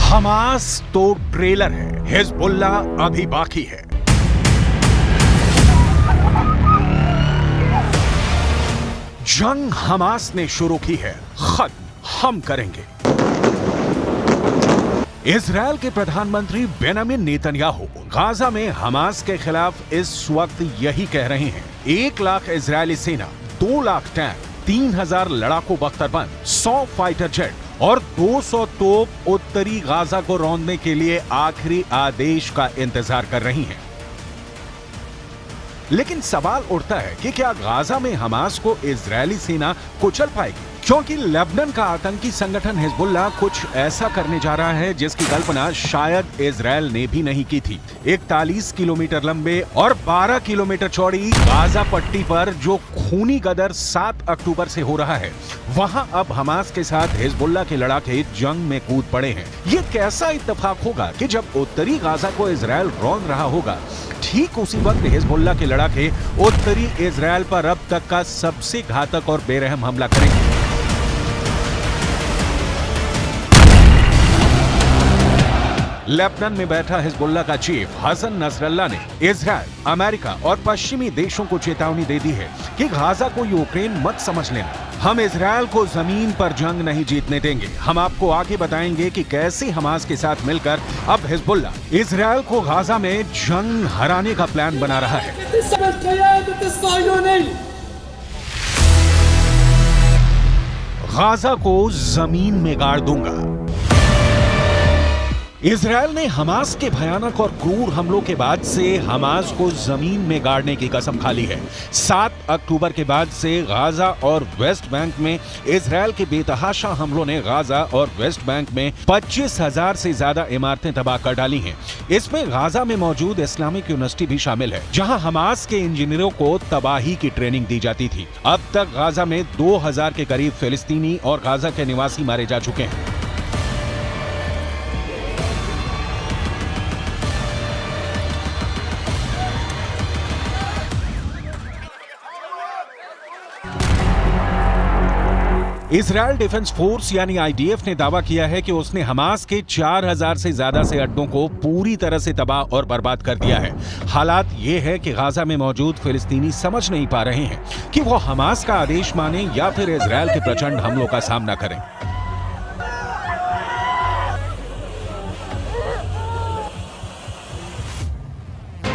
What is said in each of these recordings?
Hamas तो trailer है, Hezbollah अभी बाकी है। जंग हमास ने शुरू की है, खत्म हम करेंगे। इजरायल के प्रधानमंत्री बेंजामिन नेतन्याहू गाजा में हमास के खिलाफ इस वक्त यही कह रहे हैं। 1 लाख इजरायली सेना, 2 लाख टैंक, 3000 लड़ाकू बख्तरबंद, 100 फाइटर जेट और 200 तोप उत्तरी गाजा को रौंदने के लिए आखिरी आदेश का इंतजार कर रही हैं। लेकिन सवाल उठता है कि क्या गाजा में हमास को इजरायली सेना कुचल पाएगी? क्योंकि लेबनान का आतंकी संगठन हिजबुल्लाह कुछ ऐसा करने जा रहा है जिसकी कल्पना शायद इजरायल ने भी नहीं की थी। 41 किलोमीटर लंबे और 12 किलोमीटर चौड़ी गाजा पट्टी पर जो खूनी गदर 7 अक्टूबर से हो रहा है, वहां अब हमास के साथ हिजबुल्लाह के लड़ाके जंग में कूद पड़े हैं। ये कैसा इत्तेफाक होगा कि जब उत्तरी गाजा को इजरायल रौंद रहा होगा, ठीक उसी वक्त हिजबुल्लाह के लड़ाके उत्तरी इजरायल पर अब तक का सबसे घातक और बेरहम हमला करेंगे। लेबनान में बैठा हिजबुल्लाह का चीफ हसन नसरल्लाह ने इजरायल, अमेरिका और पश्चिमी देशों को चेतावनी दे दी है कि गाजा को यूक्रेन मत समझ लेना। हम इजरायल को जमीन पर जंग नहीं जीतने देंगे। हम आपको आगे बताएंगे कि कैसे हमास के साथ मिलकर अब हिजबुल्लाह इजरायल को गाजा में जंग हराने का प्लान बना रहा है। गाजा को जमीन में गाड़ दूंगा। इजरायल ने हमास के भयानक और क्रूर हमलों के बाद से हमास को जमीन में गाड़ने की कसम खा ली है। 7 अक्टूबर के बाद से गाजा और वेस्ट बैंक में इजरायल के बेतहाशा हमलों ने गाजा और वेस्ट बैंक में 25,000 से ज्यादा इमारतें तबाह कर डाली हैं। इसमें गाजा में मौजूद इस्लामिक यूनिवर्सिटी भी शामिल है, जहां हमास के इंजीनियरों को तबाही की ट्रेनिंग दी जाती थी। अब तक गाजा में 2000 के करीब फिलिस्तीनी और गाजा के निवासी मारे जा चुके हैं। इजरायल डिफेंस फोर्स यानी आईडीएफ ने दावा किया है कि उसने हमास के 4000 से ज्यादा से अड्डों को पूरी तरह से तबाह और बर्बाद कर दिया है। हालात ये है कि गाजा में मौजूद फिलिस्तीनी समझ नहीं पा रहे हैं कि वो हमास का आदेश माने या फिर इजरायल के प्रचंड हमलों का सामना करें।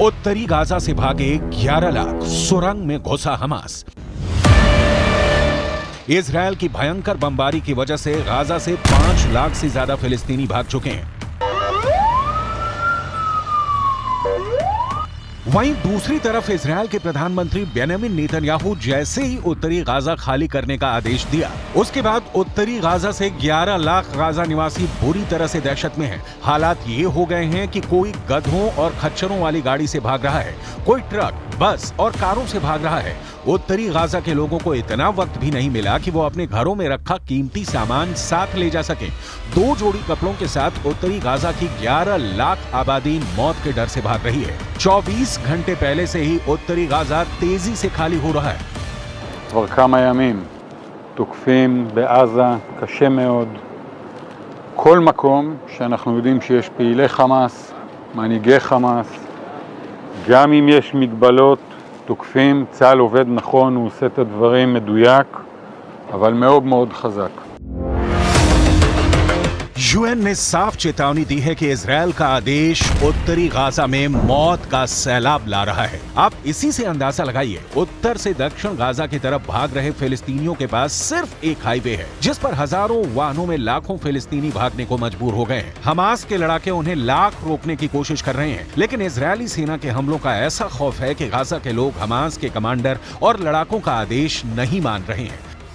उत्तरी गाजा से भागे 11 लाख, सुरंग में घुसा हमास। इजरायल की भयंकर बमबारी की वजह से गाजा से 5 लाख से ज्यादा फिलिस्तीनी भाग चुके हैं। वहीं दूसरी तरफ इजरायल के प्रधानमंत्री बेंजामिन नेतन्याहू जैसे ही उत्तरी गाजा खाली करने का आदेश दिया, उसके बाद उत्तरी गाजा से 11 लाख गाजा निवासी बुरी तरह से दहशत में हैं। हालात ये हो गए हैं कि कोई गधों और खच्चरों वाली गाड़ी से भाग रहा है, कोई ट्रक, बस और कारों से भाग रहा है। उत्तरी गाजा के लोगों को इतना वक्त भी नहीं मिला कि वो अपने घरों में रखा कीमती सामान साथ ले जा सके। 2 जोड़ी कपड़ों के साथ उत्तरी गाजा की 11 लाख आबादी मौत के डर से भाग रही है। 24 घंटे पहले से ही उत्तरी गाजा तेजी से खाली हो रहा है। כבר כמה ימים תוקפים בעזה קשה מאוד כל מקום שאנחנו יודעים שיש פעילי חמאס, מנהיגי חמאס, גם אם יש מגבלות תוקפים, צה"ל עובד נכון, הוא עושה את הדברים מדויק, אבל מאוד מאוד חזק. यूएन ने साफ चेतावनी दी है कि इजरायल का आदेश उत्तरी गाजा में मौत का सैलाब ला रहा है। आप इसी से अंदाजा लगाइए, उत्तर से दक्षिण गाजा की तरफ भाग रहे फिलिस्तीनियों के पास सिर्फ एक हाईवे है, जिस पर हजारों वाहनों में लाखों फिलिस्तीनी भागने को मजबूर हो गए हैं। हमास के लड़ाके उन्हें लाख रोकने की कोशिश कर रहे हैं, लेकिन इजरायली सेना के हमलों का ऐसा खौफ है कि गाजा के लोग हमास के कमांडर और लड़ाकों का आदेश नहीं मान रहे हैं।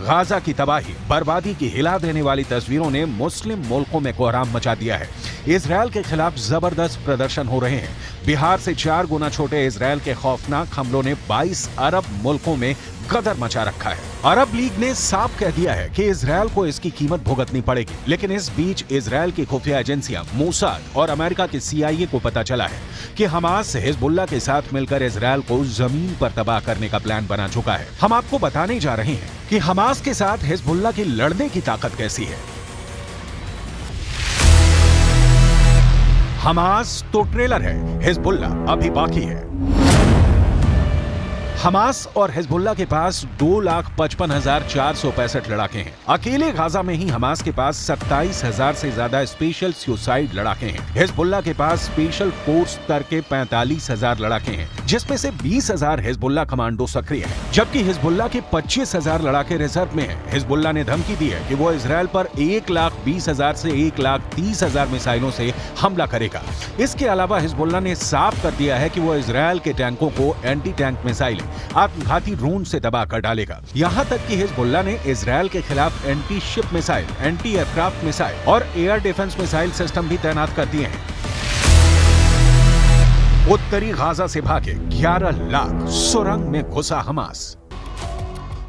गाजा की तबाही, बर्बादी की हिला देने वाली तस्वीरों ने मुस्लिम मुल्कों में कोहराम मचा दिया है। इजरायल के खिलाफ जबरदस्त प्रदर्शन हो रहे हैं। बिहार से 4 गुना छोटे इजरायल के खौफनाक हमलों ने 22 अरब मुल्कों में गदर मचा रखा है। अरब लीग ने साफ कह दिया है कि इजरायल को इसकी कीमत भुगतनी पड़ेगी। लेकिन इस बीच इजरायल की खुफिया एजेंसियां मोसाद और अमेरिका के CIA को पता चला है कि हमास हिजबुल्लाह के साथ मिलकर इजरायल को जमीन पर तबाह करने का प्लान बना चुका है। हम आपको बताने जा रहे हैं कि हमास के साथ हिजबुल्लाह की लड़ने की ताकत कैसी है। हमास तो ट्रेलर है, हिजबुल्लाह अभी बाकी है। हमास और हिजबुल्लाह के पास 2,55,465 लड़ाके हैं। अकेले गाजा में ही हमास के पास 27,000 से ज्यादा स्पेशल सुसाइड लड़ाके हैं। हिजबुल्लाह के पास स्पेशल फोर्स स्तर के 45,000 लड़ाके हैं, जिसमें से 20,000 हिजबुल्लाह कमांडो सक्रिय हैं, जबकि हिजबुल्लाह के 25,000 लड़ाके रिजर्व में हैं। हिजबुल्लाह ने धमकी दी है कि वो इजरायल पर 1,20,000 से 1,30,000 मिसाइलों से हमला करेगा। इसके अलावा हिजबुल्लाह ने साफ कर दिया है कि वो इजरायल के टैंकों को एंटी टैंक मिसाइल आत्मघाती ड्रोन से दबा कर डालेगा। यहां तक कि हिजबुल्लाह ने इजरायल के खिलाफ anti ship missile, anti aircraft missile और एयर डिफेंस मिसाइल सिस्टम भी तैनात कर दिए हैं। उत्तरी गाजा से भागे 11 लाख, सुरंग में घुसा हमास।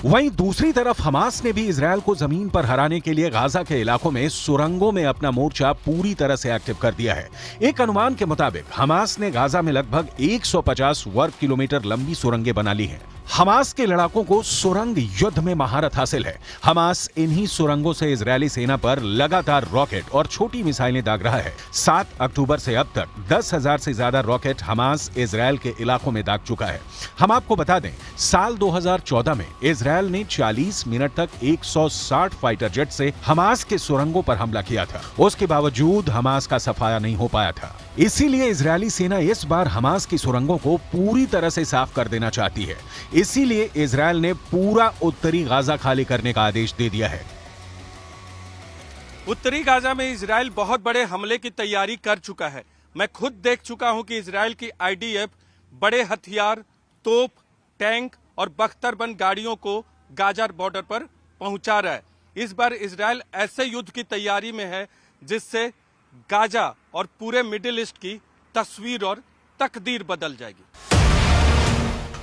वहीं दूसरी तरफ हमास ने भी इजरायल को जमीन पर हराने के लिए गाजा के इलाकों में सुरंगों में अपना मोर्चा पूरी तरह से एक्टिव कर दिया है। एक अनुमान के मुताबिक हमास ने गाजा में लगभग 150 वर्ग किलोमीटर लंबी सुरंगें बना ली हैं। हमास के लड़ाकों को सुरंग युद्ध में महारत हासिल है। हमास इन्हीं सुरंगों से इजरायली सेना पर लगातार रॉकेट और छोटी मिसाइलें दाग रहा है। 7 अक्टूबर से अब तक 10,000 से ज्यादा रॉकेट हमास इजरायल के इलाकों में दाग चुका है। हम आपको बता दें, साल 2014 में इजरायल ने 40 मिनट तक 160 फाइटर जेट से हमास के सुरंगों पर हमला किया था। उसके बावजूद हमास का सफाया नहीं हो पाया था। इसीलिए इजरायली सेना इस बार हमास की सुरंगों को पूरी तरह से साफ कर देना चाहती है। इसीलिए इजरायल ने पूरा उत्तरी गाजा खाली करने का आदेश दे दिया है। उत्तरी गाजा में इजरायल बहुत बड़े हमले की तैयारी कर चुका है। मैं खुद देख चुका हूं कि इजरायल की IDF बड़े हथियार, तोप, टैंक और बख्तरबंद गाड़ियों को गाजा बॉर्डर पर पहुंचा रहा है। इस बार इजरायल ऐसे युद्ध की तैयारी में है जिससे गाजा और पूरे मिडिल ईस्ट की तस्वीर और तकदीर बदल जाएगी।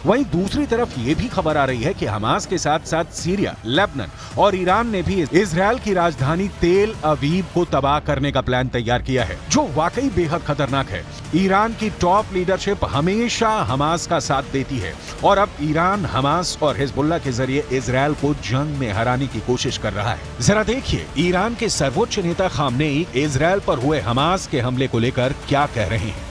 वहीं दूसरी तरफ ये भी खबर आ रही है कि हमास के साथ साथ सीरिया, लेबनान और ईरान ने भी इजरायल की राजधानी तेल अवीव को तबाह करने का प्लान तैयार किया है, जो वाकई बेहद खतरनाक है। ईरान की टॉप लीडरशिप हमेशा हमास का साथ देती है और अब ईरान हमास और हिजबुल्लाह के जरिए इजरायल को जंग में हराने की कोशिश कर रहा है। जरा देखिए ईरान के सर्वोच्च नेता खामनेई इजरायल पर हुए हमास के हमले को लेकर क्या कह रहे हैं।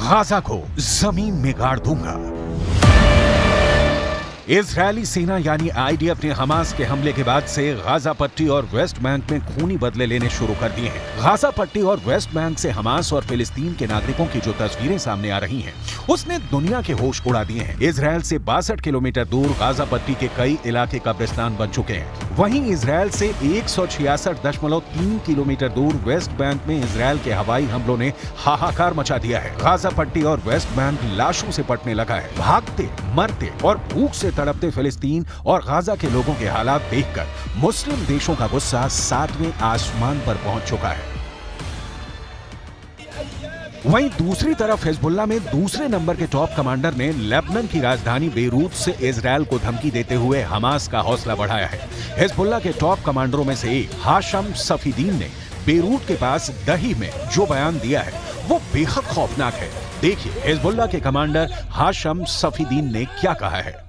गाजा को जमीन में गाड़ दूंगा। इजरायली सेना यानी IDF ने हमास के हमले के बाद से गाजा पट्टी और वेस्ट बैंक में खूनी बदले लेने शुरू कर दिए हैं। गाजा पट्टी और वेस्ट बैंक से हमास और फिलिस्तीन के नागरिकों की जो तस्वीरें सामने आ रही हैं, उसने दुनिया के होश उड़ा दिए हैं। इजरायल से 62 किलोमीटर दूर गाजा पट्टी के कई इलाके कब्रिस्तान बन चुके हैं। वहीं इजरायल से 166.3 किलोमीटर दूर वेस्ट बैंक में इजरायल के हवाई हमलों ने हाहाकार मचा दिया है। गाजा पट्टी और वेस्ट बैंक लाशों से पटने लगा है। भागते, मरते और भूख से तड़पते फिलिस्तीन और गाजा के लोगों के हालात देखकर मुस्लिम देशों का गुस्सा 7वें आसमान पर पहुंच चुका है। वहीं दूसरी तरफ हिजबुल्लाह में दूसरे नंबर के टॉप कमांडर ने लेबनान की राजधानी बेरूत से इजरायल को धमकी देते हुए हमास का हौसला बढ़ाया है। हिजबुल्लाह के टॉप कमांडरों में से एक हाशम सफीदीन ने बेरूत के पास दही में जो बयान दिया है वो बेहद खौफनाक है। देखिए हिजबुल्लाह के कमांडर हाशम सफीदीन ने क्या कहा है।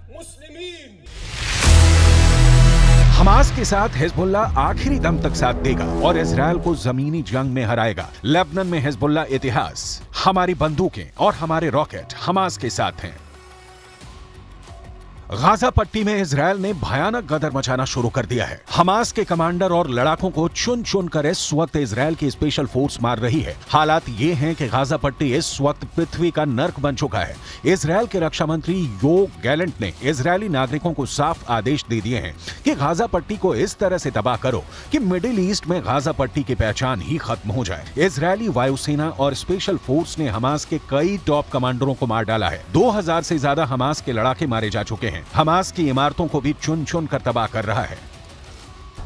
हमास के साथ हिजबुल्लाह आखिरी दम तक साथ देगा और इजरायल को जमीनी जंग में हराएगा। लेबनान में हिजबुल्लाह इतिहास, हमारी बंदूकें और हमारे रॉकेट हमास के साथ हैं। गाजा पट्टी में इजरायल ने भयानक गदर मचाना शुरू कर दिया है। हमास के कमांडर और लड़ाकों को चुन चुन कर इस वक्त इजरायल की स्पेशल फोर्स मार रही है। हालात ये हैं कि गाजा पट्टी इस वक्त पृथ्वी का नर्क बन चुका है। इजरायल के रक्षा मंत्री योव गैलेंट ने इजरायली नागरिकों को साफ आदेश दे दिए हैं कि गाजा पट्टी को इस तरह से तबाह करो कि मिडिल ईस्ट में गाजा पट्टी की पहचान ही खत्म हो जाए। इजरायली वायुसेना और स्पेशल फोर्स ने हमास के कई टॉप कमांडरों को मार डाला है। 2000 से ज्यादा हमास के लड़ाके मारे जा चुके हैं। हमास की इमारतों को भी चुन चुन कर तबाह कर रहा है।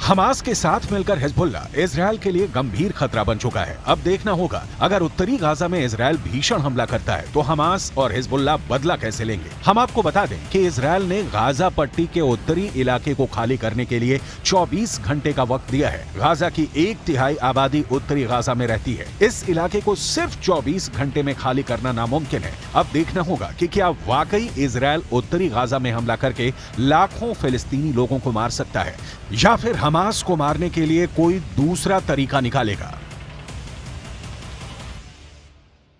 हमास के साथ मिलकर हिजबुल्लाह इजरायल के लिए गंभीर खतरा बन चुका है। अब देखना होगा अगर उत्तरी गाजा में इजरायल भीषण हमला करता है तो हमास और हिजबुल्लाह बदला कैसे लेंगे। हम आपको बता दें कि इजरायल ने गाजा पट्टी के उत्तरी इलाके को खाली करने के लिए 24 घंटे का वक्त दिया है। गाजा की 1/3 आबादी उत्तरी गाजा में रहती है। इस इलाके को सिर्फ 24 घंटे में खाली करना नामुमकिन है। अब देखना होगा कि क्या वाकई इजरायल उत्तरी गाजा में हमला करके लाखों फिलिस्तीनी लोगों को मार सकता है या फिर हमास को मारने के लिए कोई दूसरा तरीका निकालेगा।